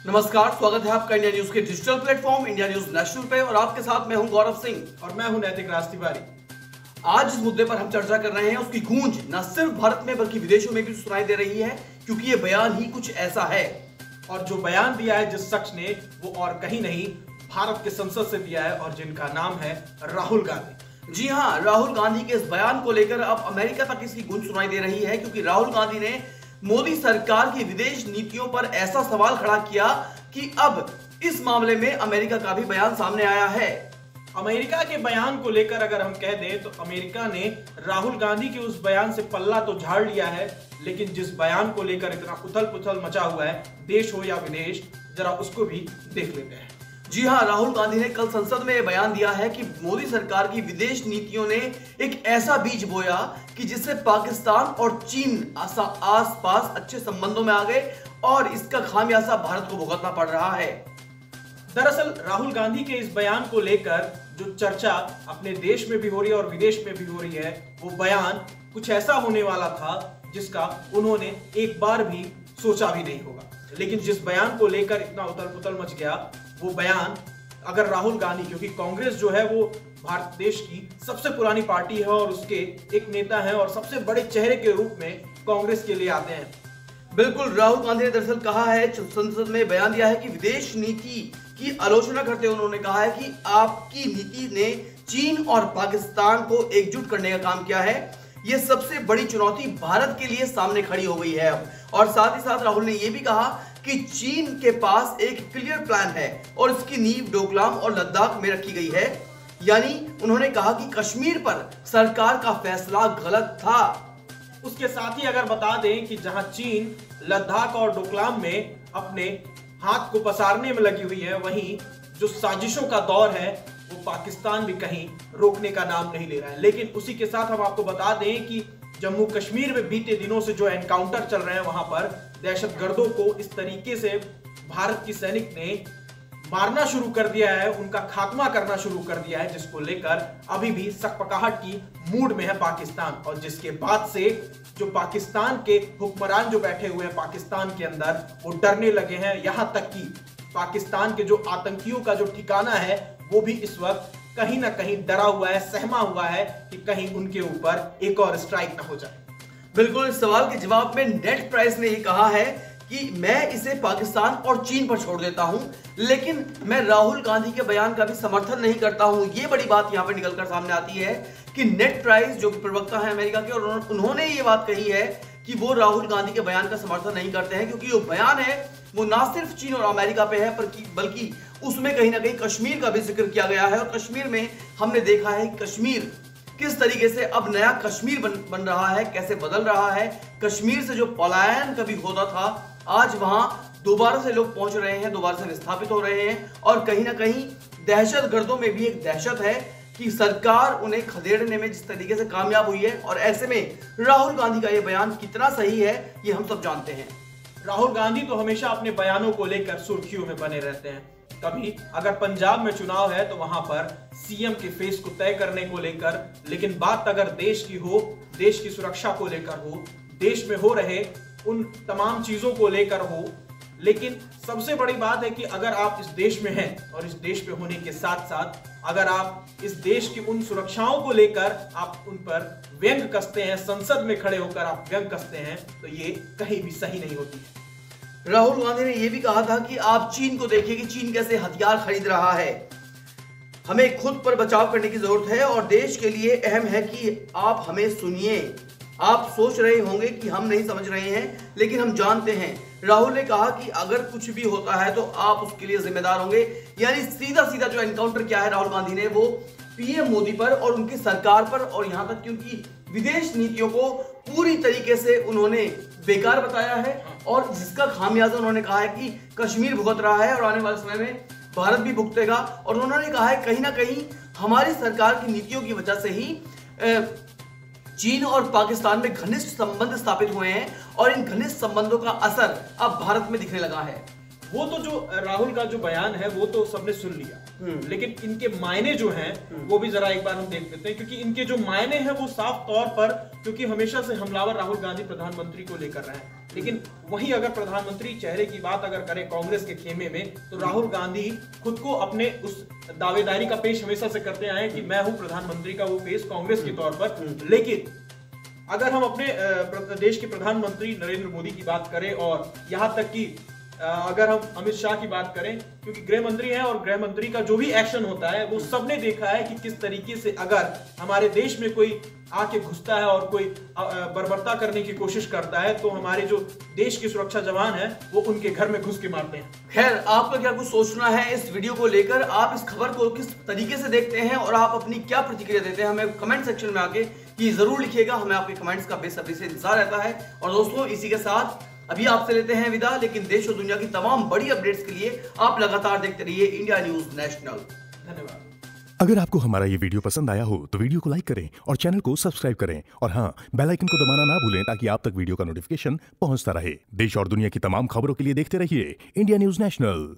नमस्कार, स्वागत है आपका इंडिया न्यूज के digital platform India news national पे और आपके साथ मैं हूं गौरव सिंह और मैं हूं नैतिक राज तिवारी। आज जिस मुद्दे पर हम चर्चा कर रहे हैं उसकी गूंज न सिर्फ भारत में बल्कि विदेशों में भी सुनाई दे रही है, क्योंकि ये बयान ही कुछ ऐसा है। और जो बयान दिया है जिस शख्स ने, वो और कहीं नहीं भारत के संसद से दिया है और जिनका नाम है राहुल गांधी। जी हां, राहुल गांधी के इस बयान को लेकर अब अमेरिका तक इसकी गूंज सुनाई दे रही है, क्योंकि राहुल गांधी ने मोदी सरकार की विदेश नीतियों पर ऐसा सवाल खड़ा किया कि अब इस मामले में अमेरिका का भी बयान सामने आया है। अमेरिका के बयान को लेकर अगर हम कह दें तो अमेरिका ने राहुल गांधी के उस बयान से पल्ला तो झाड़ लिया है, लेकिन जिस बयान को लेकर इतना उथल पुथल मचा हुआ है, देश हो या विदेश, जरा उसको भी देख लेते हैं। जी हां, राहुल गांधी ने कल संसद में यह बयान दिया है कि मोदी सरकार की विदेश नीतियों ने एक ऐसा बीज बोया कि जिससे पाकिस्तान और चीन आसपास अच्छे संबंधों में आ गए और इसका खामियाजा भारत को भुगतना पड़ रहा है। दरअसल राहुल गांधी के इस बयान को लेकर जो चर्चा अपने देश में भी हो रही है और विदेश में भी हो रही है, वो बयान कुछ ऐसा होने वाला था जिसका उन्होंने एक बार भी सोचा भी नहीं होगा। लेकिन जिस बयान को लेकर इतना उथल पुथल मच गया, वो बयान अगर राहुल गांधी, क्योंकि कांग्रेस जो है वो भारत देश की सबसे पुरानी पार्टी है और उसके एक नेता हैं और सबसे बड़े चेहरे के रूप में कांग्रेस के लिए आते हैं। बिल्कुल, राहुल गांधी ने दरअसल कहा है, संसद में बयान दिया है कि विदेश नीति की आलोचना करते हुए उन्होंने कहा है कि आपकी नीति ने चीन और पाकिस्तान को एकजुट करने का काम किया है। यह सबसे बड़ी चुनौती भारत के लिए सामने खड़ी हो गई है अब। और साथ ही साथ राहुल ने यह भी कहा कि चीन के पास एक क्लियर प्लान है और इसकी नींव डोकलाम और लद्दाख में रखी गई है। यानी उन्होंने कहा कि कश्मीर पर सरकार का फैसला गलत था। उसके साथ ही अगर बता दें कि जहां चीन लद्दाख और डोकलाम में अपने हाथ को पसारने में लगी हुई है, वहीं जो साजिशों का दौर है वो पाकिस्तान भी कहीं रोकने का नाम नहीं ले रहा है। लेकिन उसी के साथ हम आपको बता दें कि जम्मू कश्मीर में बीते दिनों से जो एनकाउंटर चल रहे हैं, वहां पर दहशतगर्दों को इस तरीके से भारत की सैनिक ने मारना शुरू कर दिया है, उनका खात्मा करना शुरू कर दिया है, जिसको लेकर अभी भी सकपकाहट की मूड में है पाकिस्तान। और जिसके बाद से जो पाकिस्तान के हुक्मरान जो बैठे हुए हैं पाकिस्तान के अंदर, वो डरने लगे हैं। यहां तक कि पाकिस्तान के जो आतंकियों का जो ठिकाना है वो भी इस वक्त कहीं ना कहीं डरा हुआ है, सहमा हुआ है कि कहीं उनके ऊपर एक और स्ट्राइक ना हो जाए। बिल्कुल, इस सवाल के जवाब में नेड प्राइस ने ये कहा है कि मैं इसे पाकिस्तान और चीन पर छोड़ देता हूं, लेकिन मैं राहुल गांधी के बयान का भी समर्थन नहीं करता हूं। ये बड़ी बात यहां पर निकलकर सामने आती है कि नेड प्राइस जो कि प्रवक्ता है अमेरिका के, और उन्होंने ये बात कही है कि वो राहुल गांधी के बयान का समर्थन नहीं करते हैं, क्योंकि जो बयान है वो ना सिर्फ चीन और अमेरिका पे है बल्कि उसमें कहीं ना कहीं कश्मीर का भी जिक्र किया गया है। और कश्मीर में हमने देखा है कि कश्मीर किस तरीके से अब नया कश्मीर बन रहा है, कैसे बदल रहा है। कश्मीर से जो पलायन कभी होता था, आज वहां दोबारा से लोग पहुंच रहे हैं, दोबारा से विस्थापित हो रहे हैं। और कहीं ना कहीं दहशतगर्दों में भी एक दहशत है कि सरकार उन्हें खदेड़ने में जिस तरीके से कामयाब हुई है। और ऐसे में राहुल गांधी का यह बयान कितना सही है ये हम सब जानते हैं। राहुल गांधी तो हमेशा अपने बयानों को लेकर सुर्खियों में बने रहते हैं। कभी अगर पंजाब में चुनाव है तो वहां पर सीएम के फेस को तय करने को लेकर, लेकिन बात अगर देश की हो, देश की सुरक्षा को लेकर हो, देश में हो रहे उन तमाम चीजों को लेकर हो। लेकिन सबसे बड़ी बात है कि अगर आप इस देश में हैं और इस देश में होने के साथ साथ अगर आप इस देश की उन सुरक्षाओं को लेकर आप उन पर व्यंग कसते हैं, संसद में खड़े होकर आप व्यंग कसते हैं, तो ये कहीं भी सही नहीं होती है। राहुल गांधी ने यह भी कहा था कि आप चीन को देखिए कि चीन कैसे हथियार खरीद रहा है। हमें खुद पर बचाव करने की जरूरत है और देश के लिए अहम है कि आप हमें सुनिए। आप सोच रहे होंगे कि हम नहीं समझ रहे हैं, लेकिन हम जानते हैं। राहुल ने कहा कि अगर कुछ भी होता है तो आप उसके लिए जिम्मेदार होंगे। यानी सीधा सीधा जो एनकाउंटर किया है राहुल गांधी ने, वो पीएम मोदी पर और उनकी सरकार पर, और यहां तक कि उनकी विदेश नीतियों को पूरी तरीके से उन्होंने बेकार बताया है। और जिसका खामियाजा उन्होंने कहा है कि कश्मीर भुगत रहा है और आने वाले समय में भारत भी भुगतेगा। और उन्होंने कहा है कहीं ना कहीं हमारी सरकार की नीतियों की वजह से ही चीन और पाकिस्तान में घनिष्ठ संबंध स्थापित हुए हैं और इन घनिष्ठ संबंधों का असर अब भारत में दिखने लगा है। वो तो जो राहुल का जो बयान है वो तो सबने सुन लिया, लेकिन इनके मायने जो हैं वो भी जरा एक बार हम देख लेते हैं, क्योंकि इनके जो मायने हैं वो साफ तौर पर, क्योंकि हमेशा से हमलावर राहुल गांधी प्रधानमंत्री को लेकर रहे हैं, लेकिन वहीं अगर प्रधानमंत्री चेहरे की बात अगर करें कांग्रेस के खेमे में, तो राहुल गांधी खुद को अपने उस दावेदारी का पेश हमेशा से करते आए कि मैं हूं प्रधानमंत्री का वो पेश कांग्रेस के तौर पर। लेकिन अगर हम अपने देश के प्रधानमंत्री नरेंद्र मोदी की बात करें और यहां तक कि अगर हम अमित शाह की बात करें, क्योंकि गृह मंत्री हैं और गृह मंत्री का जो भी एक्शन होता है वो सबने देखा है कि किस तरीके से अगर हमारे देश में कोई आके घुसता है और कोई बर्बरता करने की कोशिश करता है तो हमारे जो देश के सुरक्षा जवान हैं वो उनके घर में घुस के मारते हैं। खैर, आपका क्या कुछ सोचना है इस वीडियो को लेकर? आप इस खबर को किस तरीके से देखते हैं और आप अपनी क्या प्रतिक्रिया देते हैं? हमें कमेंट सेक्शन में आके ये जरूर लिखिएगा। हमें आपके कमेंट्स का बेसब्री से इंतजार रहता है। और दोस्तों, इसी के साथ अभी आपसे लेते हैं विदा, लेकिन देश और दुनिया की तमाम बड़ी अपडेट्स के लिए आप लगातार देखते रहिए इंडिया न्यूज नेशनल। धन्यवाद। अगर आपको हमारा ये वीडियो पसंद आया हो तो वीडियो को लाइक करें और चैनल को सब्सक्राइब करें, और हाँ, बेल आइकन को दबाना ना भूलें ताकि आप तक वीडियो का नोटिफिकेशन पहुंचता रहे। देश और दुनिया की तमाम खबरों के लिए देखते रहिए इंडिया न्यूज नेशनल।